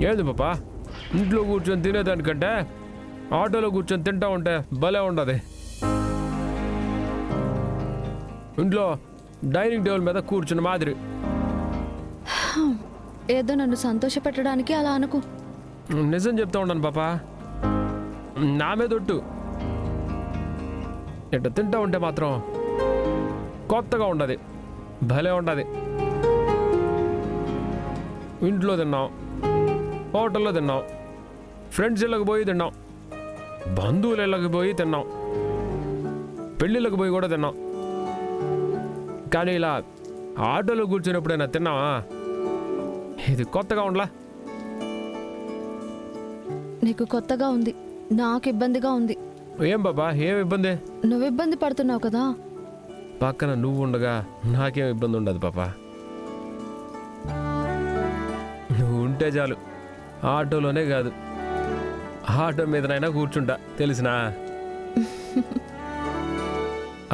ఏంది పాపా, ఇంట్లో కూర్చొని తినేదానికంటే ఆటోలో కూర్చొని తింటా ఉంటే భలే ఉండదు. ఇంట్లో డైనింగ్ టేబుల్ మీద కూర్చున్న మాదిరి. ఏదో నన్ను సంతోషపెట్టడానికి అలా అనుకో. నిజం చెప్తా ఉన్నాను పాపా, నా మీద ఒట్టు. ఇట్ట తింటా ఉంటే మాత్రం కొత్తగా ఉండదు, భలే ఉండదు. ఇంట్లో తిన్నాం, హోటల్లో తిన్నాం, ఫ్రెండ్స్ ఇళ్ళకి పోయి తిన్నాం, బంధువుల ఇళ్ళకి పోయి తిన్నాం, పెళ్ళిళ్ళకి పోయి కూడా తిన్నాం. కానీ ఇలా ఆటోలో కూర్చున్నప్పుడైనా తిన్నావా? ఇది కొత్తగా ఉండలా? నీకు కొత్తగా ఉంది, నాకు ఇబ్బందిగా ఉంది. ఏం బాబా, ఏం ఇబ్బంది? నువ్వు ఇబ్బంది పడుతున్నావు కదా. పక్కన నువ్వు ఉండగా నాకేం ఇబ్బంది ఉండదు పాపా. నువ్వు ఉంటే చాలు, ఆటోలోనే కాదు ఆటో మీదనైనా కూర్చుంటా, తెలిసినా?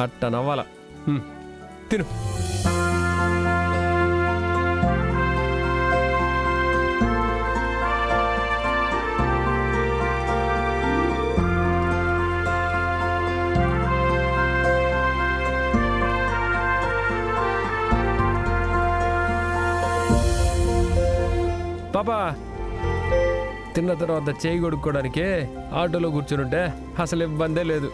అట్ట నవ్వాలా. తిను. పాపా, తిన్న తర్వాత చేయి కొడుక్కోవడానికే ఆటోలో కూర్చునుంటే అసలు ఇబ్బందే లేదు.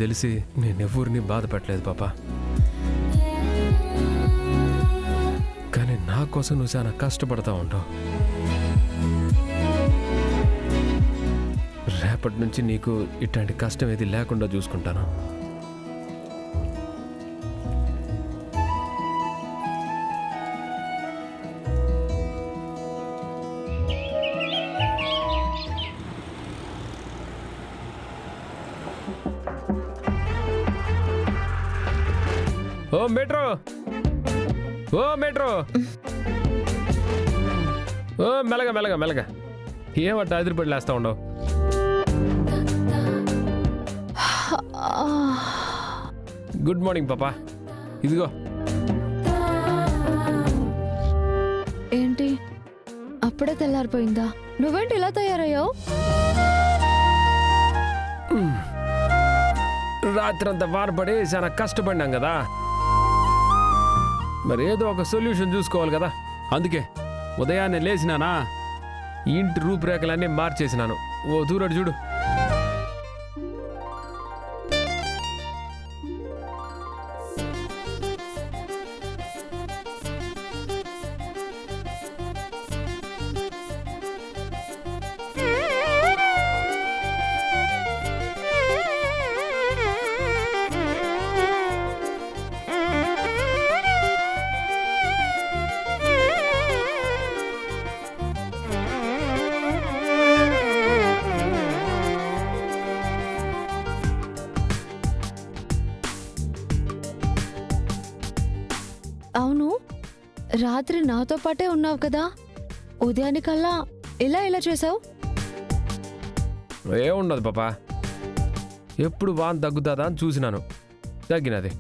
తెలిసి నేనెవ్వరిని బాధ పెట్టలేదు పాపా. కానీ నా కోసం నువ్వు చాలా కష్టపడతా ఉంటావు. రేపటి నుంచి నీకు ఇట్లాంటి కష్టం ఏది లేకుండా చూసుకుంటాను. ఓ మెట్రో, ఓ మెట్రో, ఓ మెల్లగా మెల్లగా మెల్లగా. ఏమంట అదిరిపడి లేస్తా ఉండవు? గుడ్ మార్నింగ్ పాపా, ఇదిగో. ఏంటి అప్పుడే తెల్లారిపోయిందా? నువ్వేంటి ఇలా తయారయ్యావు? రాత్రంతా వారపడి చాలా కష్టపడినాం కదా, మరి ఏదో ఒక సొల్యూషన్ చూసుకోవాలి కదా. అందుకే ఉదయాన్నే లేచినానా, ఇంటి రూపురేఖలన్నీ మార్చేసినాను. ఓ దూరడు చూడు. అవును, రాత్రి నాతో పాటే ఉన్నావు కదా, ఉదయానికల్లా ఇలా చేసావు? ఏముండదు పాపా, ఎప్పుడు వాన్ తగ్గుతుందా అని చూసినాను, తగ్గినది.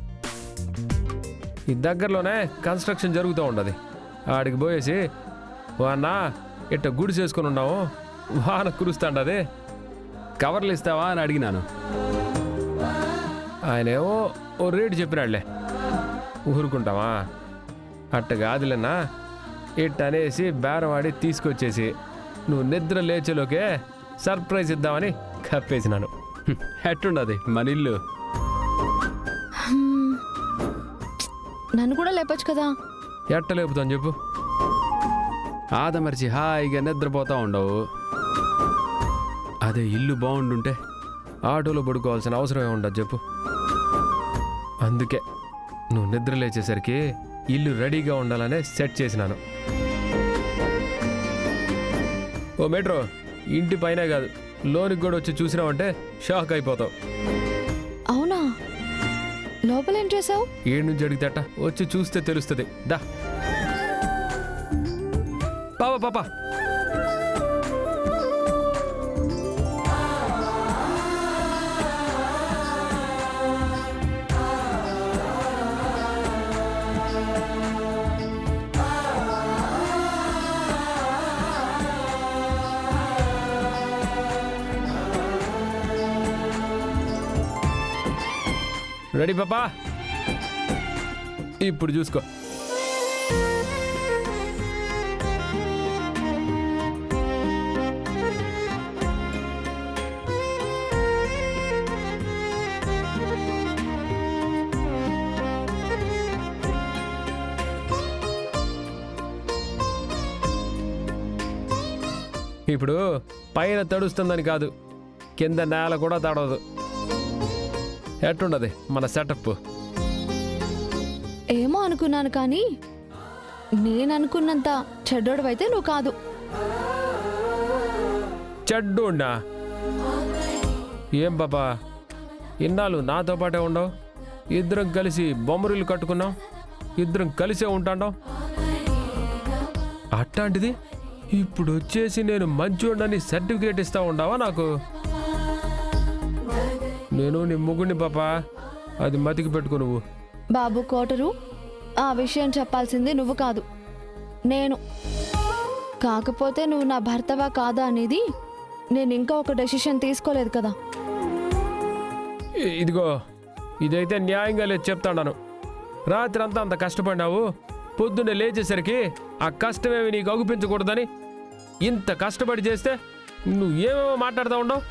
ఈ దగ్గరలోనే కన్స్ట్రక్షన్ జరుగుతూ ఉండదు. ఆడికి పోయేసి వాన్న ఇట్ట గుడి చేసుకుని ఉన్నావు, వాన కురుస్తాండది, కవర్లు ఇస్తావా అని అడిగినాను. ఆయనేమో ఓ రేటు చెప్పినాడులే. ఊరుకుంటావా? అట్ట కాదులేనా, ఇట్ట అనేసి బేరవాడి తీసుకొచ్చేసి నువ్వు నిద్ర లేచేలోకే సర్ప్రైజ్ ఇద్దామని కప్పేసినాను. ఎట్టుండది మన ఇల్లు? హ్మ్. నన్ను కూడా లేపచ్చు కదా. ఎట్ట లేపుతాను చెప్పు? ఆదమర్చి హాయిగా నిద్రపోతా ఉండవు. అదే ఇల్లు బాగుండుంటే ఆటోలో పడుకోవాల్సిన అవసరమే ఉండదు చెప్పు. అందుకే నువ్వు నిద్ర లేచేసరికి ఇల్లు రెడీగా ఉండాలనే సెట్ చేసినాను. ఓ మెట్రో, ఇంటి పైనే కాదు లోనికి కూడా వచ్చి చూసినావంటే షాక్ అయిపోతావు. అవునా? లోపల ఏం చేసావు? ఏడు నుంచి అడిగితేట వచ్చి చూస్తే తెలుస్తుంది. దా పాపా పాపా. రెడీ పాపా? ఇప్పుడు చూసుకో. ఇప్పుడు పైన తడుస్తుందని కాదు, కింద నేల కూడా తడవదు. ఎట్టుండదు మన సెటప్? ఏమో అనుకున్నాను, కానీ నేను అనుకున్నంత చెడ్డోడువైతే నువ్వు కాదు. చెడ్డుండా? ఏం బాబా, ఇన్నాళ్ళు నాతో పాటే ఉండవు, ఇద్దరం కలిసి బొమ్మరిల్లు కట్టుకున్నాం, ఇద్దరం కలిసే ఉంటాండం. అట్లాంటిది ఇప్పుడు వచ్చేసి నేను మంచోడని సర్టిఫికేట్ ఇస్తా ఉండవా నాకు? నేను నీ ముగ్గుడిని పాపా, అది మతికి పెట్టుకో నువ్వు. బాబు కోటరు, ఆ విషయం చెప్పాల్సింది నువ్వు కాదు, నేను. కాకపోతే నువ్వు నా భర్తవా కాదా అనేది నేను ఇంకా ఒక డెసిషన్ తీసుకోలేదు కదా. ఇదిగో, ఇదైతే న్యాయంగా లేదు చెప్తాను. రాత్రి అంతా అంత కష్టపడినావు, పొద్దున్నే లేచేసరికి ఆ కష్టమేమి నీకు అగుపించకూడదని ఇంత కష్టపడి చేస్తే నువ్వు ఏమేమో మాట్లాడుతూ ఉండవు.